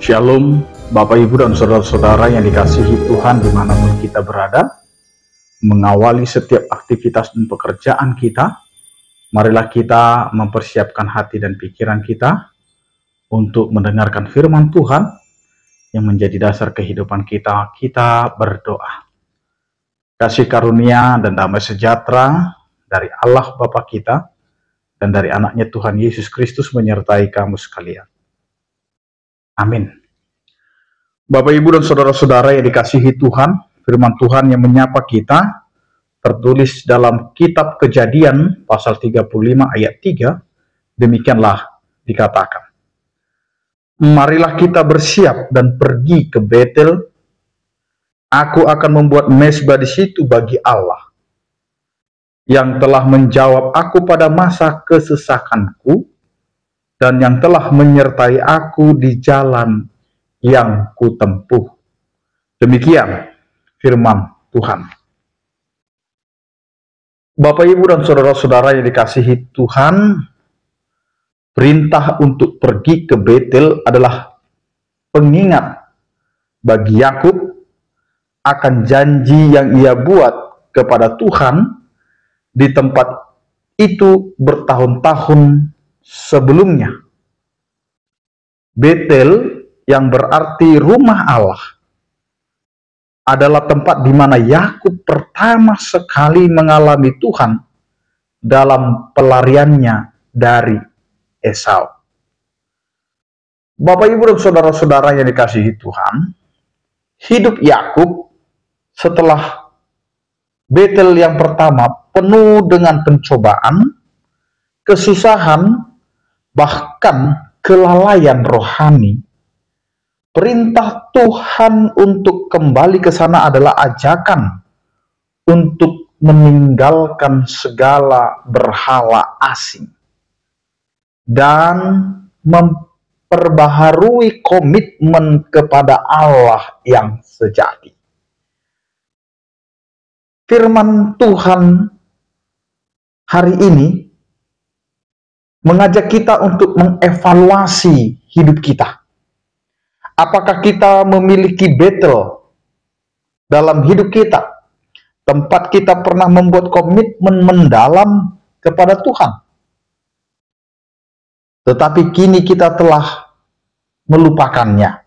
Shalom, Bapak Ibu dan Saudara-saudara yang dikasihi Tuhan dimanapun kita berada. Mengawali setiap aktivitas dan pekerjaan kita, marilah kita mempersiapkan hati dan pikiran kita untuk mendengarkan firman Tuhan yang menjadi dasar kehidupan kita. Kita berdoa. Kasih karunia dan damai sejahtera dari Allah Bapa kita dan dari anaknya Tuhan Yesus Kristus menyertai kamu sekalian. Amin. Bapak, Ibu, dan Saudara-saudara yang dikasihi Tuhan, firman Tuhan yang menyapa kita tertulis dalam kitab Kejadian pasal 35 ayat 3, demikianlah dikatakan. Marilah kita bersiap dan pergi ke Betel. Aku akan membuat mezbah di situ bagi Allah, yang telah menjawab aku pada masa kesesakanku, dan yang telah menyertai aku di jalan yang kutempuh. Demikian firman Tuhan. Bapak, Ibu, dan Saudara-saudara yang dikasihi Tuhan, perintah untuk pergi ke Betel adalah pengingat bagi Yakub akan janji yang ia buat kepada Tuhan di tempat itu bertahun-tahun sebelumnya. Betel yang berarti rumah Allah adalah tempat di mana Yakub pertama sekali mengalami Tuhan dalam pelariannya dari Esau. Bapak, Ibu, dan Saudara-saudara yang dikasihi Tuhan, hidup Yakub setelah Betel yang pertama penuh dengan pencobaan, kesusahan, bahkan kelalaian rohani. Perintah Tuhan untuk kembali ke sana adalah ajakan untuk meninggalkan segala berhala asing dan memperbaharui komitmen kepada Allah yang sejati. Firman Tuhan hari ini mengajak kita untuk mengevaluasi hidup kita. Apakah kita memiliki Betel dalam hidup kita? Tempat kita pernah membuat komitmen mendalam kepada Tuhan, tetapi kini kita telah melupakannya.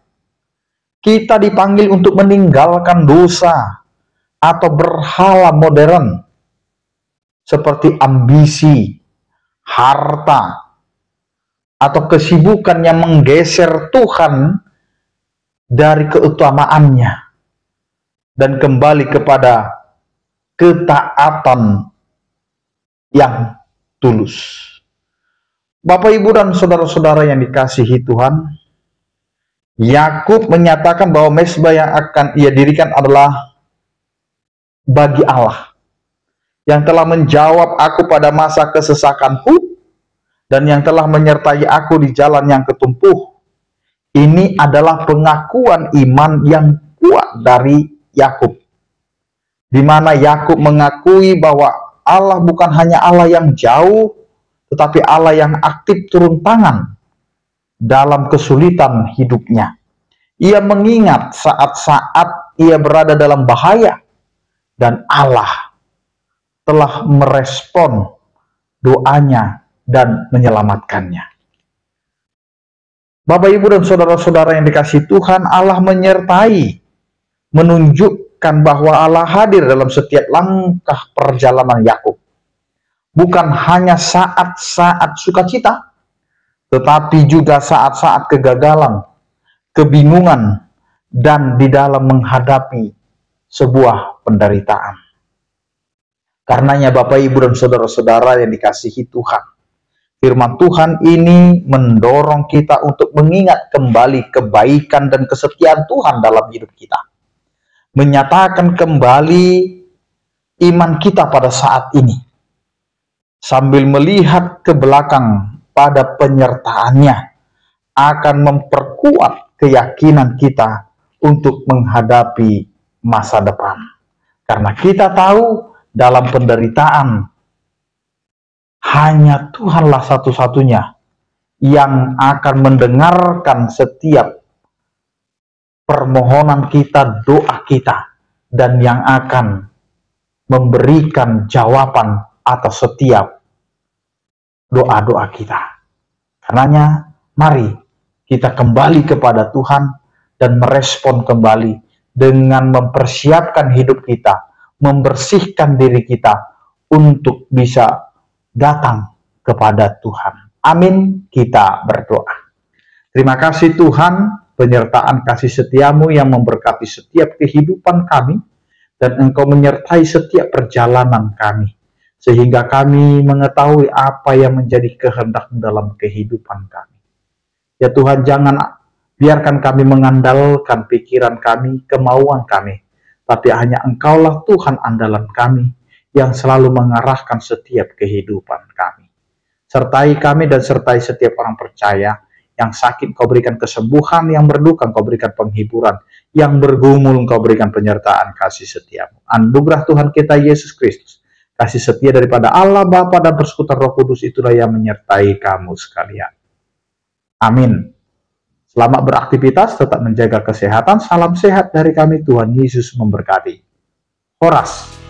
Kita dipanggil untuk meninggalkan dosa atau berhala modern seperti ambisi, harta, atau kesibukan yang menggeser Tuhan dari keutamaannya dan kembali kepada ketaatan yang tulus. Bapak, Ibu, dan Saudara-saudara yang dikasihi Tuhan, Yakub menyatakan bahwa mezbah yang akan ia dirikan adalah bagi Allah, yang telah menjawab aku pada masa kesesakanku, dan yang telah menyertai aku di jalan yang ketempuh. Ini adalah pengakuan iman yang kuat dari Yakub, di mana Yakub mengakui bahwa Allah bukan hanya Allah yang jauh, tetapi Allah yang aktif turun tangan dalam kesulitan hidupnya. Ia mengingat saat-saat ia berada dalam bahaya, dan Allah telah merespon doanya dan menyelamatkannya. Bapak, Ibu, dan Saudara-saudara yang dikasihi Tuhan, Allah menyertai, menunjukkan bahwa Allah hadir dalam setiap langkah perjalanan Yakub. Bukan hanya saat-saat sukacita, tetapi juga saat-saat kegagalan, kebingungan, dan di dalam menghadapi sebuah penderitaan. Karenanya Bapak, Ibu, dan Saudara-saudara yang dikasihi Tuhan, firman Tuhan ini mendorong kita untuk mengingat kembali kebaikan dan kesetiaan Tuhan dalam hidup kita. Menyatakan kembali iman kita pada saat ini, sambil melihat ke belakang pada penyertaannya, akan memperkuat keyakinan kita untuk menghadapi masa depan. Karena kita tahu dalam penderitaan, hanya Tuhanlah satu-satunya yang akan mendengarkan setiap permohonan kita, doa kita, dan yang akan memberikan jawaban atas setiap doa-doa kita. Karenanya, mari kita kembali kepada Tuhan dan merespon kembali dengan mempersiapkan hidup kita, membersihkan diri kita untuk bisa datang kepada Tuhan. Amin, kita berdoa. Terima kasih Tuhan, penyertaan kasih setiamu yang memberkati setiap kehidupan kami, dan Engkau menyertai setiap perjalanan kami, sehingga kami mengetahui apa yang menjadi kehendak dalam kehidupan kami. Ya Tuhan, jangan biarkan kami mengandalkan pikiran kami, kemauan kami, tapi hanya Engkaulah Tuhan andalan kami, yang selalu mengarahkan setiap kehidupan kami. Sertai kami dan sertai setiap orang percaya. Yang sakit Kau berikan kesembuhan, yang berduka Kau berikan penghiburan, yang bergumul Kau berikan penyertaan kasih setiamu. Anugerah Tuhan kita Yesus Kristus, kasih setia daripada Allah Bapa dan persekutuan Roh Kudus itulah yang menyertai kamu sekalian. Amin. Selamat beraktivitas, tetap menjaga kesehatan. Salam sehat dari kami, Tuhan Yesus memberkati. Horas.